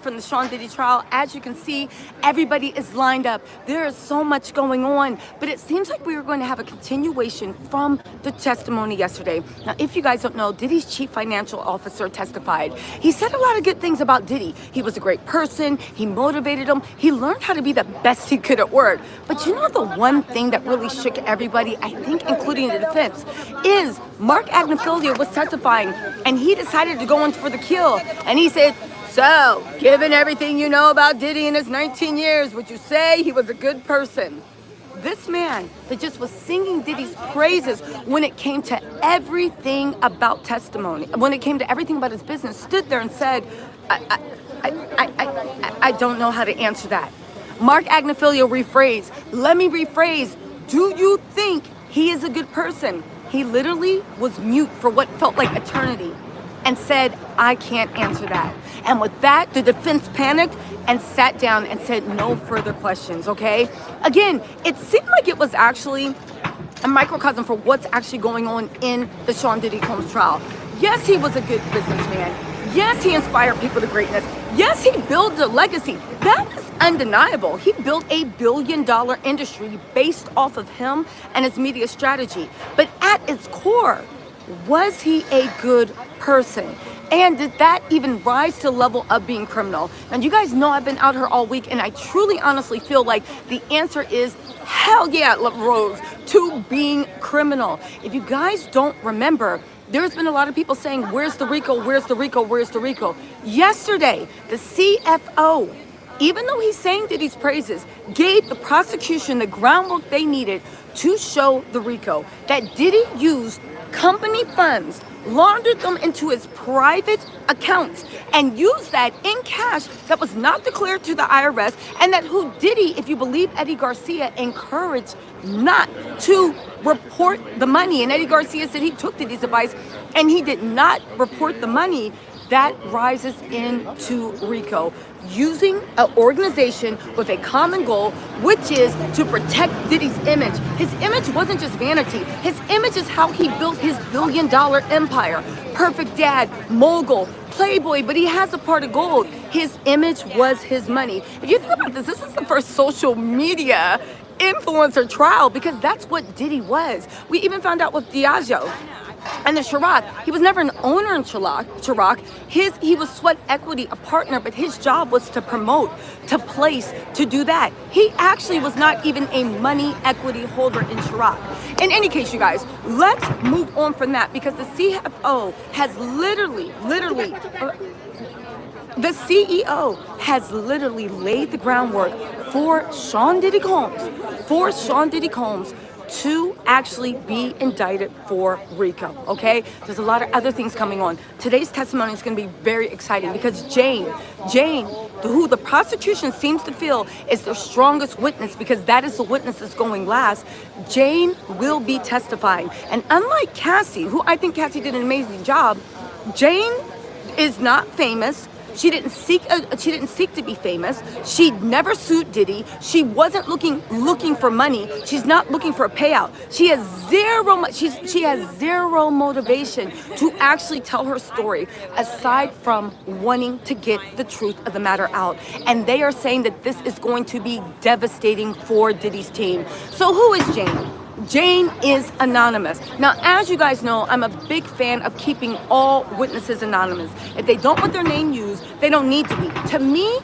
From the Sean Diddy trial, as you can see, everybody is lined up. There is so much going on, but it seems like we are going to have a continuation from the testimony yesterday. Now, if you guys don't know, Diddy's chief financial officer testified. He said a lot of good things about Diddy. He was a great person. He motivated him. He learned how to be the best he could at work. But you know the one thing that really shook everybody, I think including the defense, is Mark Agnifilo was testifying, and he decided to go in for the kill. And he said, so, given everything you know about Diddy in his 19 years, would you say he was a good person? This man that just was singing Diddy's praises when it came to everything about testimony, when it came to everything about his business, stood there and said, I don't know how to answer that. Mark Agnifilo rephrased, let me rephrase, do you think he is a good person? He literally was mute for what felt like eternity and said, I can't answer that. And with that, the defense panicked and sat down and said no further questions, okay? Again, it seemed like it was actually a microcosm for what's actually going on in the Sean Diddy Combs trial. Yes, he was a good businessman. Yes, he inspired people to greatness. Yes, he built a legacy. That is undeniable. He built a billion-dollar industry based off of him and his media strategy. But at its core, was he a good person? And did that even rise to the level of being criminal? And you guys know I've been out here all week, and I truly honestly feel like the answer is hell yeah, Rose, to being criminal. If you guys don't remember, there's been a lot of people saying, where's the RICO, where's the RICO, where's the RICO? Yesterday, the CFO, even though he's saying Diddy's praises, gave the prosecution the groundwork they needed to show the RICO, that Diddy used company funds, laundered them into his private accounts, and used that in cash that was not declared to the IRS, and that who Diddy, if you believe Eddie Garcia, encouraged not to report the money. And Eddie Garcia said he took Diddy's advice and he did not report the money. That rises into RICO, using an organization with a common goal, which is to protect Diddy's image. His image wasn't just vanity. His image is how he built his billion-dollar empire. Perfect dad, mogul, playboy, but he has a part of gold. His image was his money. If you think about this, this is the first social media influencer trial, because that's what Diddy was. We even found out with Diageo and the Ciroc. He was never an owner in Ciroc. He was sweat equity, a partner, but his job was to promote, to place, to do that. He actually was not even a money equity holder in Ciroc. In any case, you guys, let's move on from that, because the CFO has the CEO has literally laid the groundwork for Sean Diddy Combs to actually be indicted for RICO, okay? There's a lot of other things coming on. Today's testimony is going to be very exciting, because Jane, who the prosecution seems to feel is their strongest witness, because that is the witness that's going last, Jane will be testifying. And unlike Cassie, who I think Cassie did an amazing job, Jane is not famous. She didn't seek to be famous. She never sued Diddy. She wasn't looking for money. She's not looking for a payout. She has zero motivation to actually tell her story, aside from wanting to get the truth of the matter out. And they are saying that this is going to be devastating for Diddy's team. So who is Jane? Jane is anonymous. Now, as you guys know, I'm a big fan of keeping all witnesses anonymous. If they don't want their name used, they don't need to be. To me,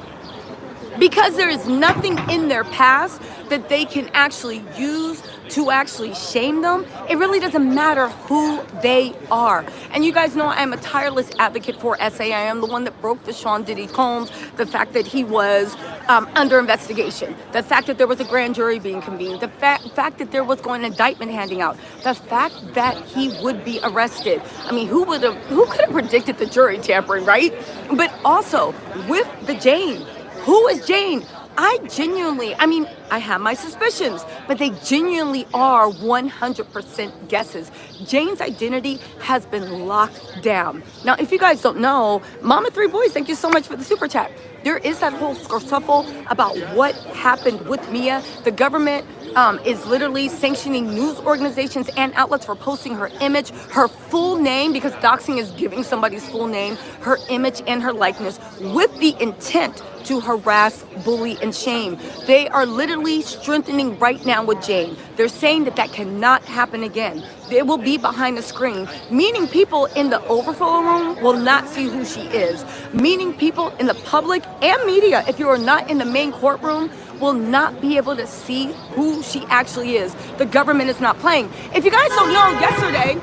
because there is nothing in their past that they can actually use to actually shame them, it really doesn't matter who they are. And you guys know I'm a tireless advocate for SA. I am the one that broke the Sean Diddy Combs, the fact that he was under investigation, the fact that there was a grand jury being convened, the fact that there was going to indictment handing out, the fact that he would be arrested. I mean, who could have predicted the jury tampering, right? But also with the Jane. Who is Jane? I have my suspicions, but they genuinely are 100% guesses. Jane's identity has been locked down. Now, if you guys don't know, Mama Three Boys, thank you so much for the super chat. There is that whole scuffle about what happened with Mia. The government is literally sanctioning news organizations and outlets for posting her image, her full name, because doxing is giving somebody's full name, her image and her likeness, with the intent to harass, bully, and shame. They are literally strengthening right now with Jane. They're saying that that cannot happen again. They will be behind the screen, meaning people in the overflow room will not see who she is, meaning people in the public and media, if you are not in the main courtroom, will not be able to see who she actually is. The government is not playing. If you guys don't know, yesterday,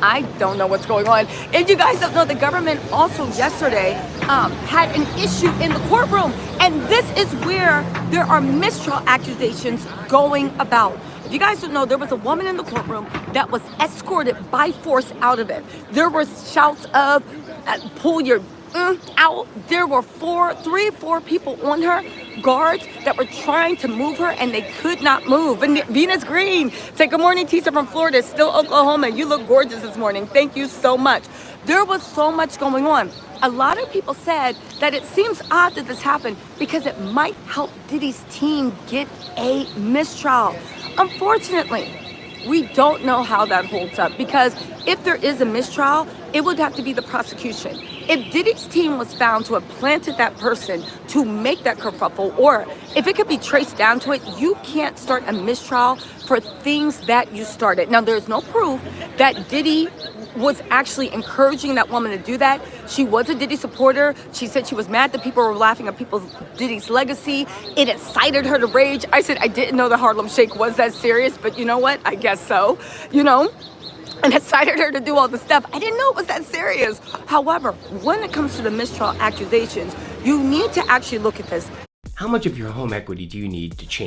I don't know what's going on. If you guys don't know, the government also yesterday had an issue in the courtroom. And this is where there are mistrial accusations going about. If you guys don't know, there was a woman in the courtroom that was escorted by force out of it. There were shouts of, pull your out. There were three or four people on her, guards, that were trying to move her, and they could not move. And Venus Green said, good morning, Tisa from Florida, still Oklahoma. You look gorgeous this morning. Thank you so much. There was so much going on. A lot of people said that it seems odd that this happened because it might help Diddy's team get a mistrial. Unfortunately, we don't know how that holds up, because if there is a mistrial, it would have to be the prosecution. If Diddy's team was found to have planted that person to make that kerfuffle, or if it could be traced down to it, you can't start a mistrial for things that you started. Now, there's no proof that Diddy was actually encouraging that woman to do that. She was a Diddy supporter. She said she was mad that people were laughing at Diddy's legacy. It incited her to rage. I said, I didn't know the Harlem Shake was that serious, but you know what? I guess so, and incited her to do all the stuff. I didn't know it was that serious. However, when it comes to the mistrial accusations, you need to actually look at this. How much of your home equity do you need to change